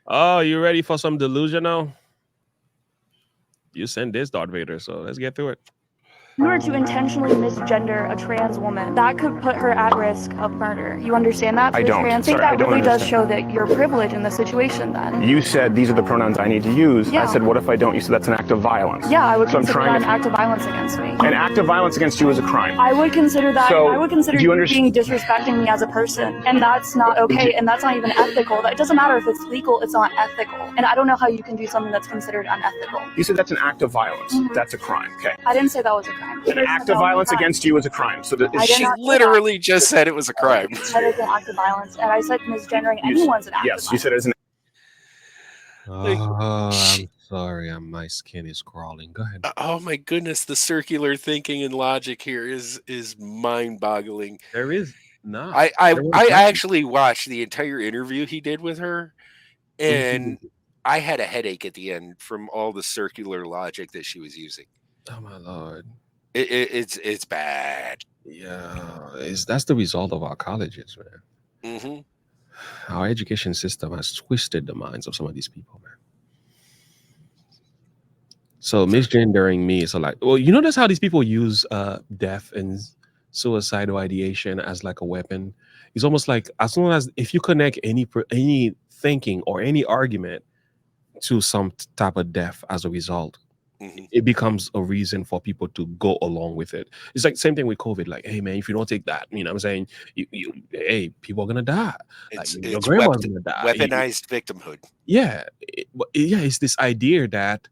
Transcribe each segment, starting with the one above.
Oh, you ready for some delusional? You sent this Darth Vader, so let's get through it. In order to intentionally misgender a trans woman, that could put her at risk of murder. You understand that? I don't. I think that really does show that you're privileged in the situation then. You said these are the pronouns I need to use. Yeah. I said, what if I don't? You said that's an act of violence. Yeah, I would So I'm consider trying that to. an act of violence against me. An act of violence against you is a crime. I would consider that. So, I would consider do you you understand- being disrespecting me as a person, and that's not okay, and that's not even ethical. It doesn't matter if it's legal; it's not ethical. And I don't know how you can do something that's considered unethical. You said that's an act of violence. That's a crime. Okay. I didn't say that was a crime. An act of violence against you is a crime. So I did She not say literally just said it was a crime. that. That is an act of violence, and I said misgendering anyone's an act of yes, violence. you said it's an. Oh, I'm sorry. My skin is crawling. Go ahead. Oh my goodness, the circular thinking and logic here is mind-boggling. There is not. I actually watched the entire interview he did with her, and I had a headache at the end from all the circular logic that she was using. Oh my lord. It's bad. Yeah, that's the result of our colleges, man. Mm-hmm. Our education system has twisted the minds of some of these people, man. So misgendering me is like, well, you notice how these people use death and suicidal ideation as like a weapon. It's almost like as long as if you connect any thinking or any argument to some type of death as a result, it becomes a reason for people to go along with it. It's like same thing with COVID. Like, hey man, if you don't take that, you know what I'm saying? Hey, people are gonna die. It's your grandma's gonna die. Weaponized victimhood. Yeah. It's this idea that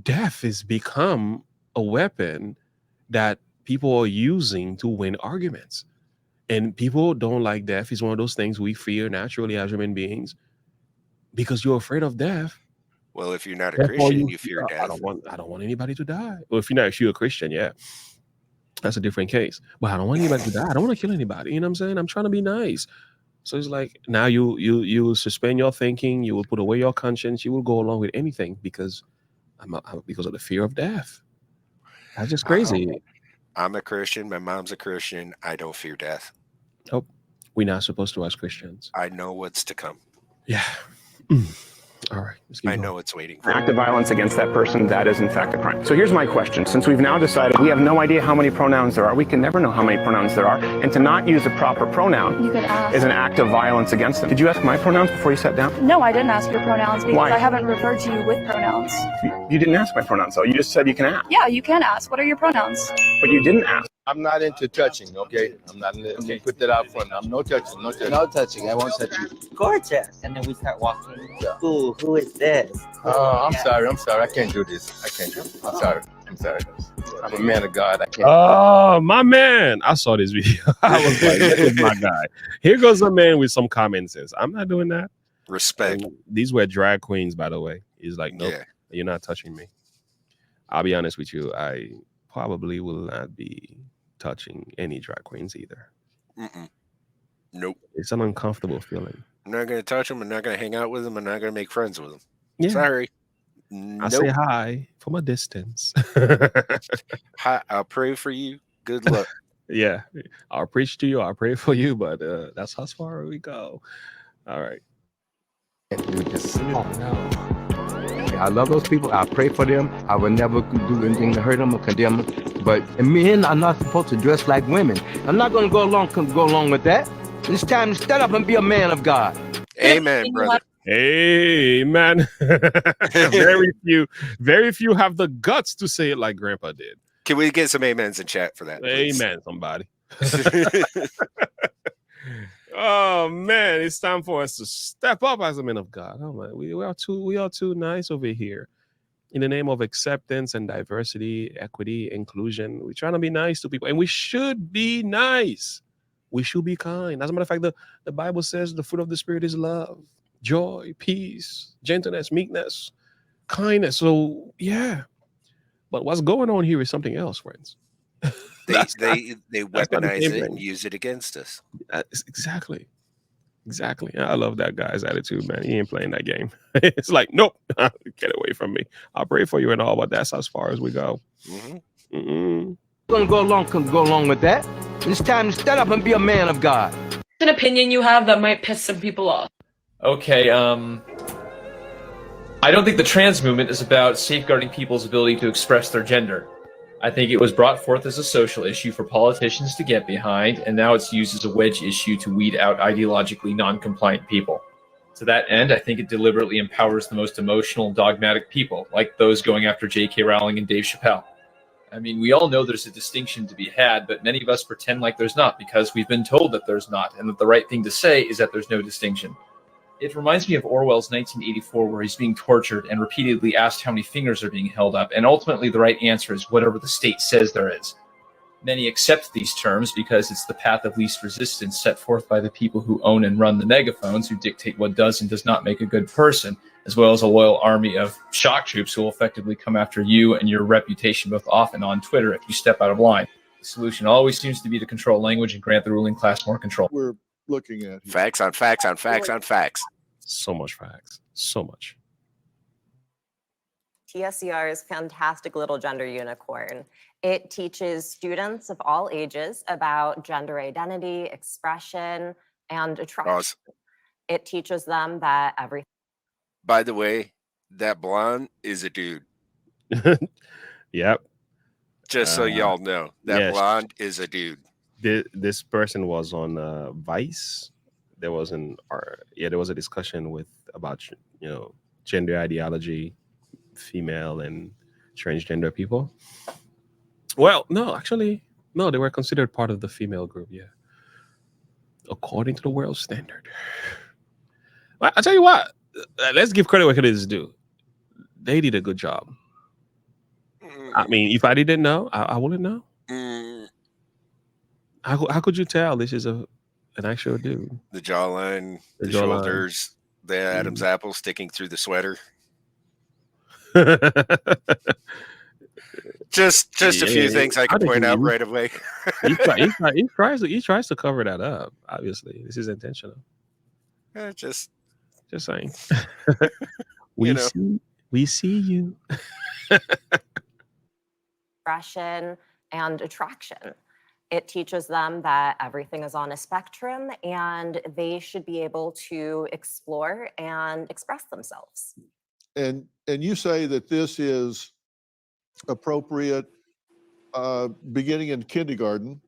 death has become a weapon that people are using to win arguments. And people don't like death. It's one of those things we fear naturally as human beings because you're afraid of death. Well, if you're not a Christian, you fear death. I don't want anybody to die. Well, if you're a Christian, yeah, that's a different case. But I don't want anybody to die. I don't want to kill anybody. You know what I'm saying? I'm trying to be nice. So it's like now you suspend your thinking. You will put away your conscience. You will go along with anything because of the fear of death. That's just crazy. I'm a Christian. My mom's a Christian. I don't fear death. Oh, we're not supposed to as Christians. I know what's to come. Yeah. All right. I know it's waiting for An act of violence against that person, that is in fact a crime. So here's my question. Since we've now decided we have no idea how many pronouns there are, we can never know how many pronouns there are, and to not use a proper pronoun You could ask. is an act of violence against them. Did you ask my pronouns before you sat down? No, I didn't ask your pronouns because Why? I haven't referred to you with pronouns. You didn't ask my pronouns, though. You just said you can ask. Yeah, you can ask. What are your pronouns? But you didn't ask. I'm not into touching, okay? I'm not into, okay. Put that out front. I'm no touching, no touching. No touching. I won't touch you. Gorgeous. And then we start walking. Ooh, who is this? Oh, I'm sorry. I can't do this. I can't do this. I'm sorry. I'm a man of God. I can't. Oh, my man. I saw this video. I was like, this is my guy. Here goes a man with some common sense. I'm not doing that. Respect. And these were drag queens, by the way. He's like, nope, Yeah. you're not touching me. I'll be honest with you. I probably will not be touching any drag queens either. Nope. It's an uncomfortable feeling. I'm not going to touch them. I'm not going to hang out with them. I'm not going to make friends with them. Yeah. Sorry. I say hi from a distance. Hi, I'll pray for you. Good luck. Yeah, I'll preach to you. I'll pray for you, but that's as far as we go. All right. I love those people. I pray for them. I would never do anything to hurt them or condemn them. But men are not supposed to dress like women. I'm not going to go along with that. It's time to stand up and be a man of God. Amen, brother. Amen. very few have the guts to say it like Grandpa did. Can we get some amens in chat for that? Please? Amen, somebody. Oh man, it's time for us to step up as a men of God. Oh man, we are too nice over here. In the name of acceptance and diversity, equity, inclusion, we're trying to be nice to people, and we should be nice. We should be kind. As a matter of fact, the Bible says the fruit of the Spirit is love, joy, peace, gentleness, meekness, kindness. So yeah, but what's going on here is something else, friends. They weaponize it and use it against us. Exactly. I love that guy's attitude, man. He ain't playing that game. It's like, nope, get away from me. I'll pray for you and all, but that's as far as we go. I'm going to go along with that. It's time to stand up and be a man of God. An opinion you have that might piss some people off. Okay, I don't think the trans movement is about safeguarding people's ability to express their gender. I think it was brought forth as a social issue for politicians to get behind, and now it's used as a wedge issue to weed out ideologically non-compliant people. To that end, I think it deliberately empowers the most emotional and dogmatic people, like those going after J.K. Rowling and Dave Chappelle. I mean, we all know there's a distinction to be had, but many of us pretend like there's not because we've been told that there's not, and that the right thing to say is that there's no distinction. It reminds me of Orwell's 1984, where he's being tortured and repeatedly asked how many fingers are being held up, and ultimately the right answer is whatever the state says there is. Many accept these terms because it's the path of least resistance set forth by the people who own and run the megaphones, who dictate what does and does not make a good person, as well as a loyal army of shock troops who will effectively come after you and your reputation both off and on Twitter if you step out of line. The solution always seems to be to control language and grant the ruling class more control. We're looking at here. Facts on facts on facts on facts. So much facts. So much. TSCR's fantastic little gender unicorn. It teaches students of all ages about gender identity, expression, and attraction. Pause. It teaches them that everything. By the way, that blonde is a dude. Yep. Just so y'all know, that yes. blonde is a dude. This person was on Vice. There was there was a discussion about gender ideology, female and transgender people. Well, no, actually, no, they were considered part of the female group. Yeah, according to the world standard. Well, I tell you what, let's give credit where credit is due. They did a good job. I mean, if I didn't know, I wouldn't know. How could you tell this is an actual dude? The jawline, the shoulders, the Adam's apple sticking through the sweater. just a few things I can point out right away. he tries to cover that up. Obviously, this is intentional. Just saying. We see you. Expression and attraction. It teaches them that everything is on a spectrum and they should be able to explore and express themselves. And you say that this is appropriate beginning in kindergarten.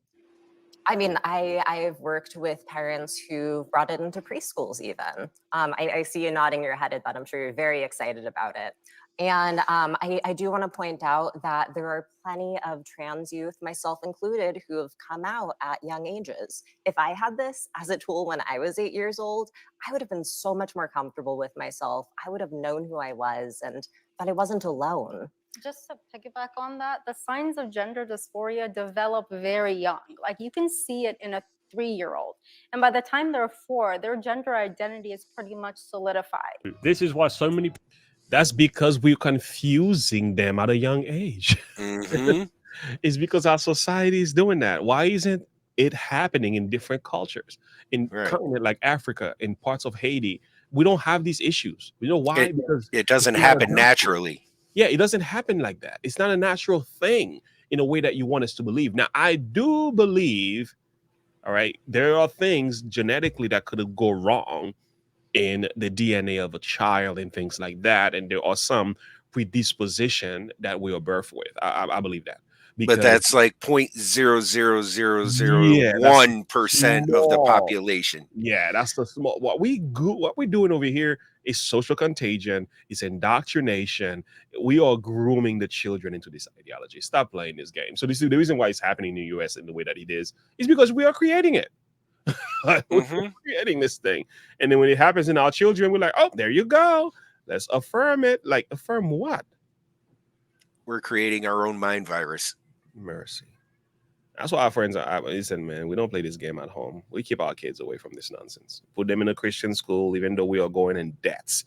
I mean, I've worked with parents who brought it into preschools even. I see you nodding your head at that. I'm sure you're very excited about it. And I do want to point out that there are plenty of trans youth, myself included, who have come out at young ages. If I had this as a tool when I was 8 years old, I would have been so much more comfortable with myself. I would have known who I was and that I wasn't alone. Just to piggyback on that, the signs of gender dysphoria develop very young. Like you can see it in a 3-year-old. And by the time they're 4, their gender identity is pretty much solidified. This is why so many... That's because we're confusing them at a young age. Mm-hmm. It's because our society is doing that. Why isn't it happening in different cultures? In continent like Africa, in parts of Haiti, we don't have these issues. You know why? Because it doesn't happen naturally. Yeah, it doesn't happen like that. It's not a natural thing in a way that you want us to believe. Now, I do believe, all right, there are things genetically that could go wrong in the DNA of a child and things like that. And there are some predisposition that we are birthed with. I believe that. But that's like 0.00001% of the population. Yeah, that's the small. What we're doing over here is social contagion. It's indoctrination. We are grooming the children into this ideology. Stop playing this game. So this is the reason why it's happening in the U.S. in the way that it is because we are creating it. We're creating this thing, and then when it happens in our children, we're like, "Oh, there you go. Let's affirm it." Like, affirm what? We're creating our own mind virus. Mercy. That's why our friends are. Listen, man, we don't play this game at home. We keep our kids away from this nonsense. Put them in a Christian school, even though we are going in debts.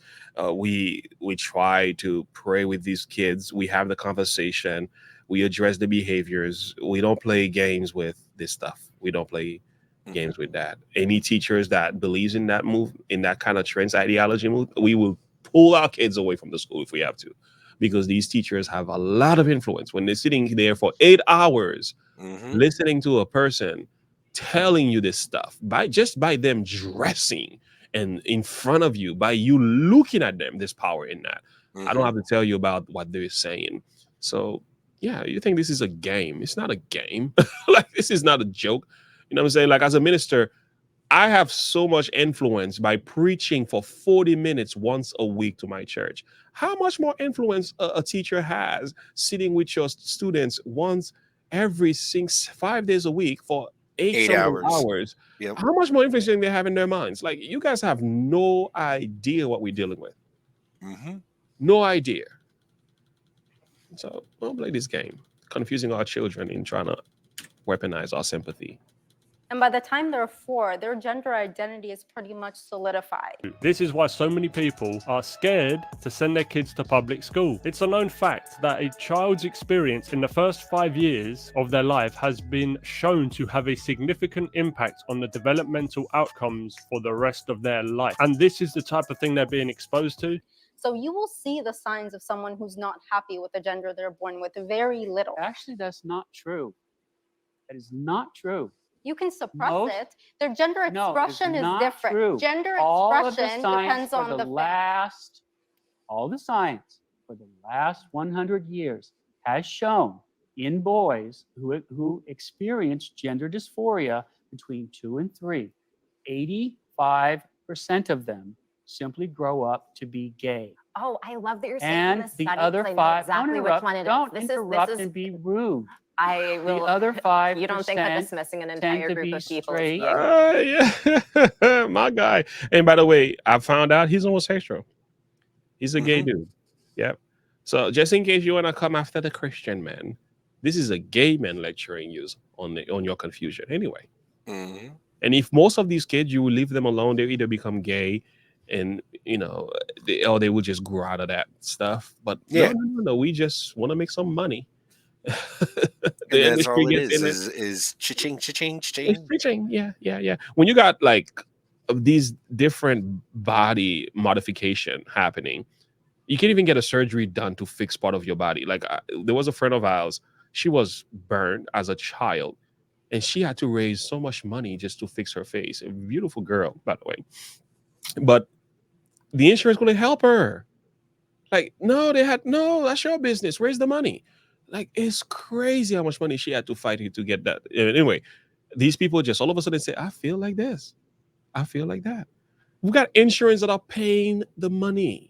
We try to pray with these kids. We have the conversation. We address the behaviors. We don't play games with this stuff. We don't play games with that. Any teachers that believes in that in that kind of trans ideology we will pull our kids away from the school if we have to, because these teachers have a lot of influence when they're sitting there for 8 hours listening to a person telling you this stuff by them dressing and in front of you, by you looking at them, there's power in that. I don't have to tell you about what they're saying. So yeah, you think this is a game? It's not a game. Like, this is not a joke. You know what I'm saying? Like, as a minister, I have so much influence by preaching for 40 minutes once a week to my church. How much more influence a teacher has sitting with your students once every 5 days a week for 8 something hours. hours? Yep. How much more influence do they have in their minds? Like, you guys have no idea what we're dealing with. No idea. So don't play this game, confusing our children in trying to weaponize our sympathy. And by the time they're 4, their gender identity is pretty much solidified. This is why so many people are scared to send their kids to public school. It's a known fact that a child's experience in the first 5 years of their life has been shown to have a significant impact on the developmental outcomes for the rest of their life. And this is the type of thing they're being exposed to. So you will see the signs of someone who's not happy with the gender they're born with very little. Actually, that's not true. That is not true. You can suppress it. Their gender expression is different. True. Gender all expression of the science depends on for the last, all the science for the last 100 years has shown in boys who experience gender dysphoria between 2 and 3, 85% of them simply grow up to be gay. Oh, I love that you're saying And this the study, other 'cause I know 5, exactly don't which interrupt, one it is. don't This interrupt is and be rude. I will. The other 5%. You don't think that dismissing an tend entire to group be of people straight. Yeah, my guy. And by the way, I found out he's homosexual. He's a gay dude. Yep. So just in case you want to come after the Christian man, this is a gay man lecturing you on your confusion. Anyway. And if most of these kids, you will leave them alone, they'll either become gay, and or they will just grow out of that stuff. But no, we just want to make some money. And that's all it is cha-ching, cha-ching, cha-ching. Cha-ching. Yeah. When you got like these different body modification happening, you can't even get a surgery done to fix part of your body. Like, there was a friend of ours, she was burned as a child, and she had to raise so much money just to fix her face. A beautiful girl, by the way. But the insurance couldn't help her. Like, no, that's your business. Raise the money. Like, it's crazy how much money she had to fight to get that. Anyway, these people just all of a sudden say, I feel like this. I feel like that. We've got insurance that are paying the money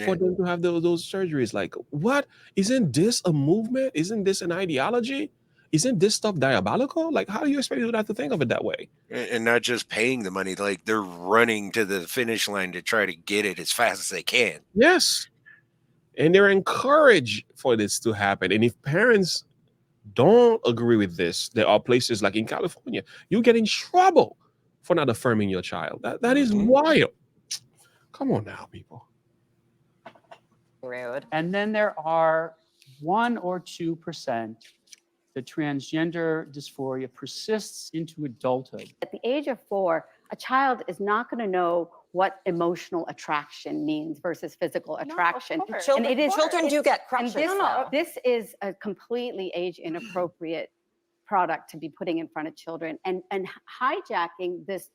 for them to have those surgeries. Like, what? Isn't this a movement? Isn't this an ideology? Isn't this stuff diabolical? Like, how do you expect you not to think of it that way? And not just paying the money, like they're running to the finish line to try to get it as fast as they can. Yes. And they're encouraged for this to happen. And if parents don't agree with this, there are places like in California, you get in trouble for not affirming your child. That is wild. Come on now, people. Rude. And then there are 1 or 2%. The transgender dysphoria persists into adulthood. At the age of 4, a child is not going to know what emotional attraction means versus physical attraction. Children do get crushes. This is a completely age inappropriate product to be putting in front of children and hijacking this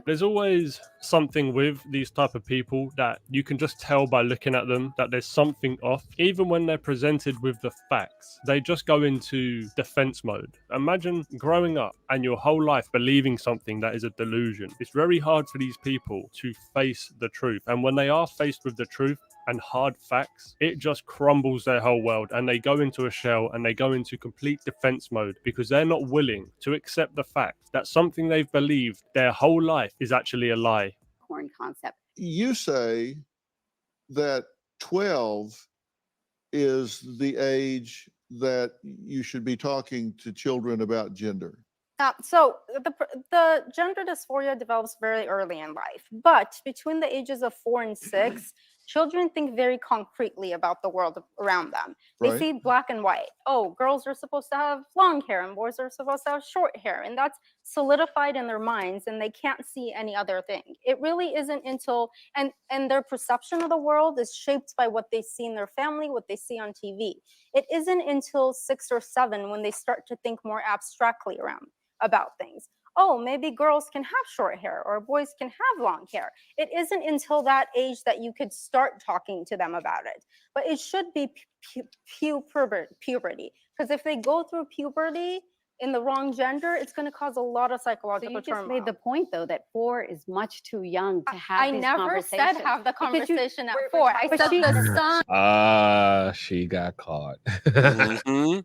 There's always something with these type of people that you can just tell by looking at them that there's something off. Even when they're presented with the facts, they just go into defense mode. Imagine growing up and your whole life believing something that is a delusion. It's very hard for these people to face the truth. And when they are faced with the truth and hard facts, it just crumbles their whole world, and they go into a shell and they go into complete defense mode because they're not willing to accept the fact that something they've believed their whole life is actually a lie. Concept. You say that 12 is the age that you should be talking to children about gender. So the gender dysphoria develops very early in life, but between the ages of 4 and 6, children think very concretely about the world around them. They see black and white. Oh, girls are supposed to have long hair and boys are supposed to have short hair. And that's solidified in their minds, and they can't see any other thing. It really isn't until, and their perception of the world is shaped by what they see in their family, what they see on TV. It isn't until 6 or 7 when they start to think more abstractly about things. oh, maybe girls can have short hair or boys can have long hair. It isn't until that age that you could start talking to them about it. But it should be puberty. Because if they go through puberty in the wrong gender, it's going to cause a lot of So psychological you just turmoil. made the point, though, that 4 is much too young to have I these never said conversations. have the Because you- conversation at we're 4. I talking said about the son. She got caught. Mhm.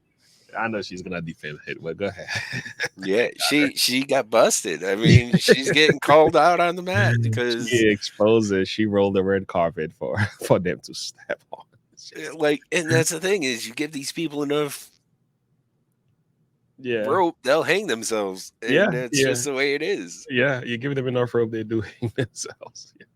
I know she's gonna defend it, but go ahead. Yeah, she got busted. I mean, she's getting called out on the mat because She exposes. She rolled the red carpet for them to step on. like, and that's the thing is, you give these people enough Yeah. rope, they'll hang themselves, and Yeah, that's just the way it is. Yeah, you give them enough rope, they do hang themselves. Yeah.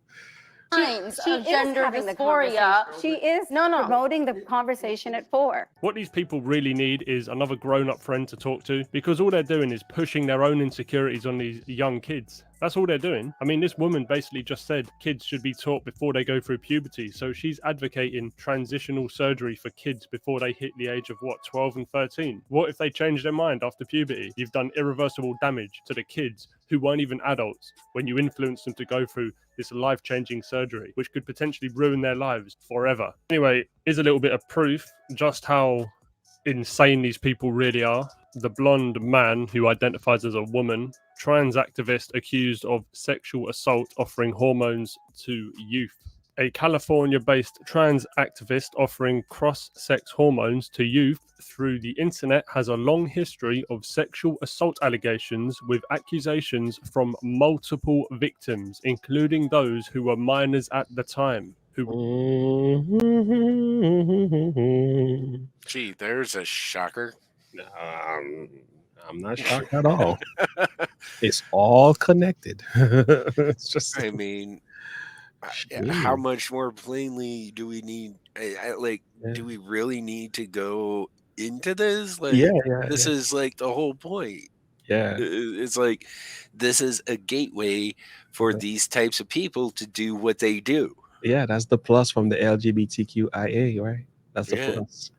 Signs she of is gender having the dysphoria. conversation. She is promoting the conversation at 4. What these people really need is another grown-up friend to talk to, because all they're doing is pushing their own insecurities on these young kids. That's all they're doing. I mean, this woman basically just said kids should be taught before they go through puberty. So she's advocating transitional surgery for kids before they hit the age of, 12 and 13? What if they change their mind after puberty? You've done irreversible damage to the kids who weren't even adults when you influenced them to go through this life-changing surgery, which could potentially ruin their lives forever. Anyway, here's a little bit of proof just how insane these people really are. The blonde man who identifies as a woman, trans activist accused of sexual assault offering hormones to youth. A California-based trans activist offering cross-sex hormones to youth through the internet has a long history of sexual assault allegations with accusations from multiple victims, including those who were minors at the time. Gee, there's a shocker. I'm not shocked at all. It's all connected. It's just. I mean, how much more plainly do we need? Do we really need to go into this? Like, this is like the whole point. Yeah. It's like this is a gateway for these types of people to do what they do. Yeah, that's the plus from the LGBTQIA, right? That's the plus.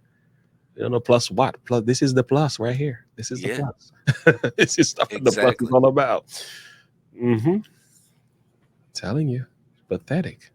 You don't know plus what? Plus, this is the plus right here. This is the plus. This is stuff that the plus is all about. Telling you, pathetic.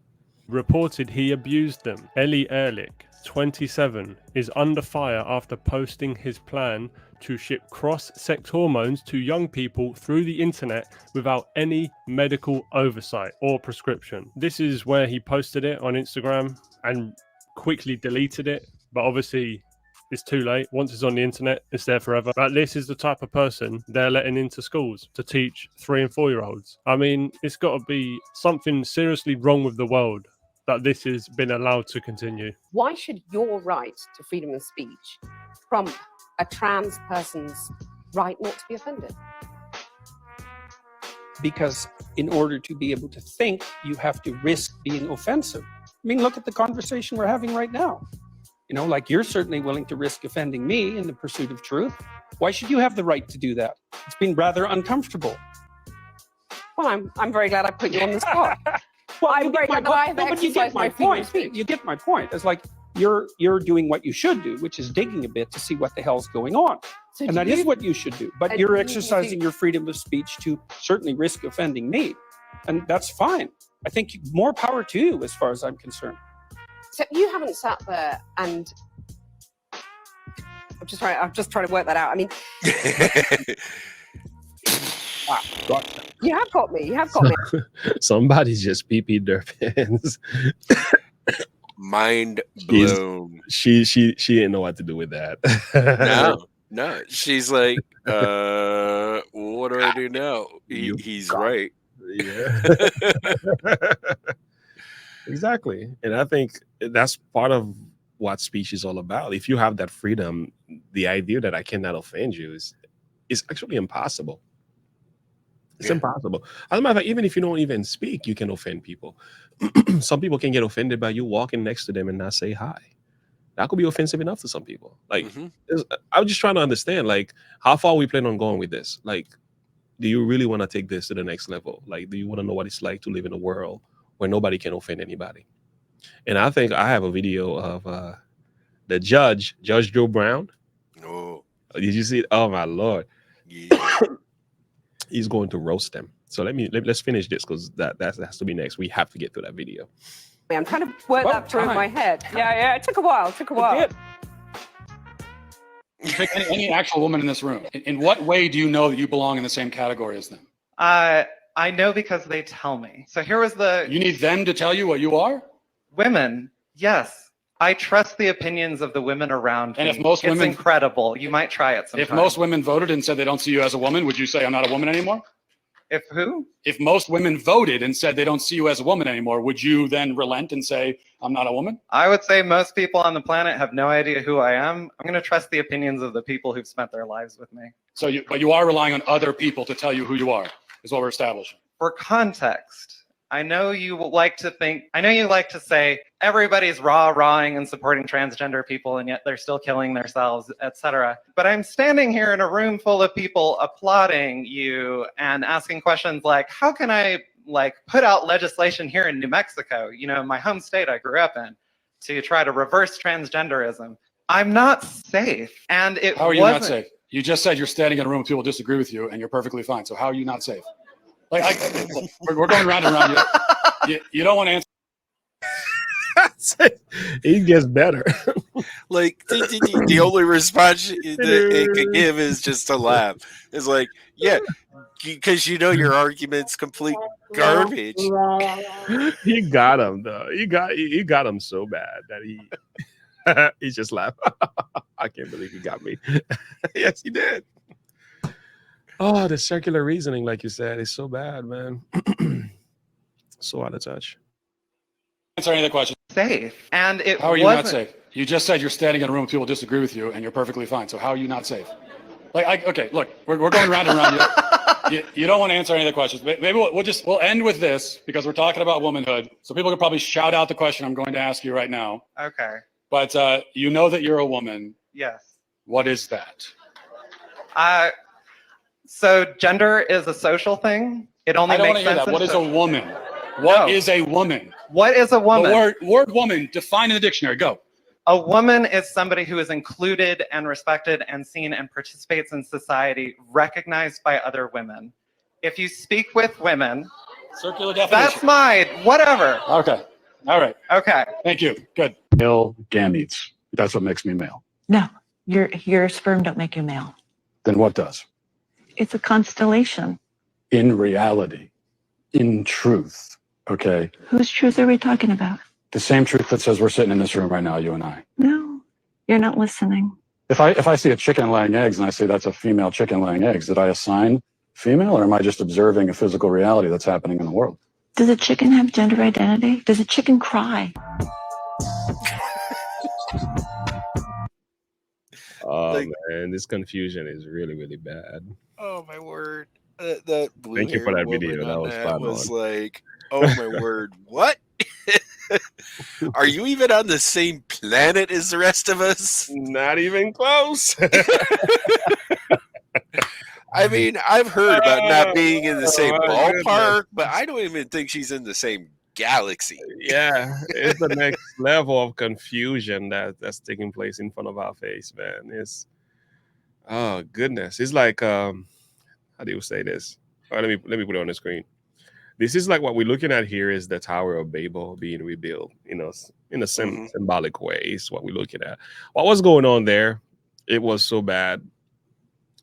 Reported he abused them. Ellie Ehrlich, 27, is under fire after posting his plan to ship cross-sex hormones to young people through the internet without any medical oversight or prescription. This is where he posted it on Instagram and quickly deleted it, but obviously it's too late. Once it's on the internet, it's there forever. But this is the type of person they're letting into schools to teach 3 and 4-year-olds. I mean, it's got to be something seriously wrong with the world that this has been allowed to continue. Why should your right to freedom of speech trump a trans person's right not to be offended? Because in order to be able to think, you have to risk being offensive. I mean, look at the conversation we're having right now. You know, like you're certainly willing to risk offending me in the pursuit of truth. Why should you have the right to do that? It's been rather uncomfortable. Well, I'm very glad I put you on the spot. Well, I'm very glad I've but you get exercised my my freedom of point. speech. You get my point. It's like you're doing what you should do, which is digging a bit to see what the hell's going on. So and do that is you- what you should do. But and you're do you- exercising your freedom of speech to certainly risk offending me. And that's fine. I think more power to you as far as I'm concerned. So you haven't sat there and I'm just trying to work that out. I mean, Gotcha. you have got me. You have got me. Somebody's just pee-peed their pants. Mind blown. She didn't know what to do with that. No. She's like, what do I do now? He's right. Yeah. Exactly. And I think that's part of what speech is all about. If you have that freedom, the idea that I cannot offend you is actually impossible. It's impossible. As a matter of fact, even if you don't even speak, you can offend people. Some people can get offended by you walking next to them and not say hi. That could be offensive enough to some people. Like, I'm just trying to understand, like, how far we plan on going with this? Like, do you really want to take this to the next level? Like, do you want to know what it's like to live in a world where nobody can offend anybody? And I think I have a video of the Judge Joe Brown. Oh. Did you see it? Oh, my Lord. Yeah. He's going to roast them. So let's finish this because that has to be next. We have to get through that video. I'm trying to work that through in my head. Yeah, it took a while. Pick any actual woman in this room. In what way do you know that you belong in the same category as them? I know because they tell me. So here was the... You need them to tell you what you are? Women, yes. I trust the opinions of the women around And me. if most women... It's incredible. You might try it sometime. If most women voted and said they don't see you as a woman, would you say I'm not a woman anymore? If who? If most women voted and said they don't see you as a woman anymore, would you then relent and say I'm not a woman? I would say most people on the planet have no idea who I am. I'm going to trust the opinions of the people who've spent their lives with me. So but you are relying on other people to tell you who you are, is what we're establishing. For context, I know you like to say everybody's rah-rahing and supporting transgender people, and yet they're still killing themselves, etc. But I'm standing here in a room full of people applauding you and asking questions like, how can I put out legislation here in New Mexico, my home state I grew up in, to try to reverse transgenderism? I'm not safe, and it How are you not safe? You just said you're standing in a room with people who disagree with you, and you're perfectly fine. So how are you not safe? We're going round and round. You don't want to answer. He gets better. The only response that it could give is just to laugh. It's like, yeah, because your argument's complete garbage. He got him though. He got him so bad that he just laughed. I can't believe he got me. Yes, he did. Oh, the circular reasoning, like you said, is so bad, man. So out of touch. Answer any of the questions. Safe. And it How are you not safe? You just said you're standing in a room with people who disagree with you, and you're perfectly fine. So how are you not safe? Okay, look, we're going round and round. You don't want to answer any of the questions. Maybe we'll end with this because we're talking about womanhood. So people can probably shout out the question I'm going to ask you right now. Okay. But you know that you're a woman. Yes. What is that? So gender is a social thing. It only I don't want makes to hear sense. that. What is a woman? What is a woman? What is a woman? The word woman, define in the dictionary. Go. A woman is somebody who is included and respected and seen and participates in society, recognized by other women. If you speak with women, circular definition. That's mine. Whatever. Okay. All right. Okay. Thank you. Good. Male gametes. That's what makes me male. No, your sperm don't make you male. Then what does? It's a constellation. In reality, in truth, okay? Whose truth are we talking about? The same truth that says we're sitting in this room right now, you and I. No, you're not listening. If I see a chicken laying eggs and I say that's a female chicken laying eggs, did I assign female or am I just observing a physical reality that's happening in the world? Does a chicken have gender identity? Does a chicken cry? Oh man, this confusion is really, really bad. Oh my word! That Thank you for that video. That was spot was on. like, oh my word! What? Are you even on the same planet as the rest of us? Not even close. I mean, I've heard about not being in the same my ballpark, goodness. but I don't even think she's in the same galaxy. Yeah, it's the next level of confusion that's taking place in front of our face, man. It's oh goodness. It's like how do you say this? Let me put it on the screen. This is like what we're looking at here is the Tower of Babel being rebuilt, in a symbolic way is what we're looking at. What was going on there? It was so bad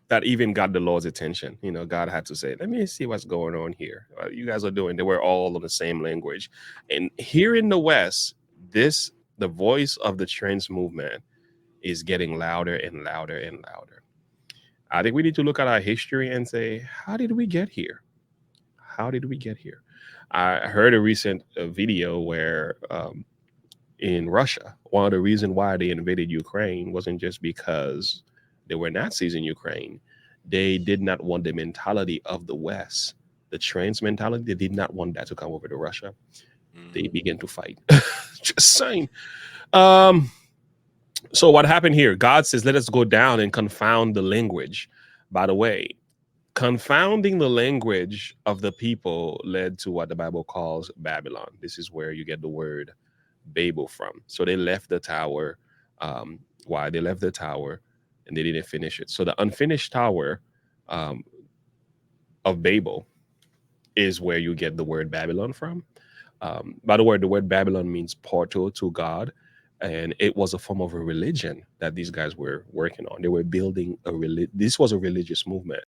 that even got the Lord's attention. God had to say, let me see what's going on here. You guys are doing, they were all on the same language. And here in the West, the voice of the trans movement is getting louder and louder and louder. I think we need to look at our history and say, how did we get here? How did we get here? I heard a recent video where in Russia, one of the reasons why they invaded Ukraine wasn't just because there were Nazis in Ukraine. They did not want the mentality of the West, the trans mentality. They did not want that to come over to Russia. They began to fight. Just saying. So what happened here? God says, let us go down and confound the language. By the way, confounding the language of the people led to what the Bible calls Babylon. This is where you get the word Babel from. So they left the tower. Why? They left the tower and they didn't finish it. So the unfinished tower of Babel is where you get the word Babylon from. By the way, the word Babylon means portal to God, and it was a form of a religion that these guys were working on. They were building this was a religious movement.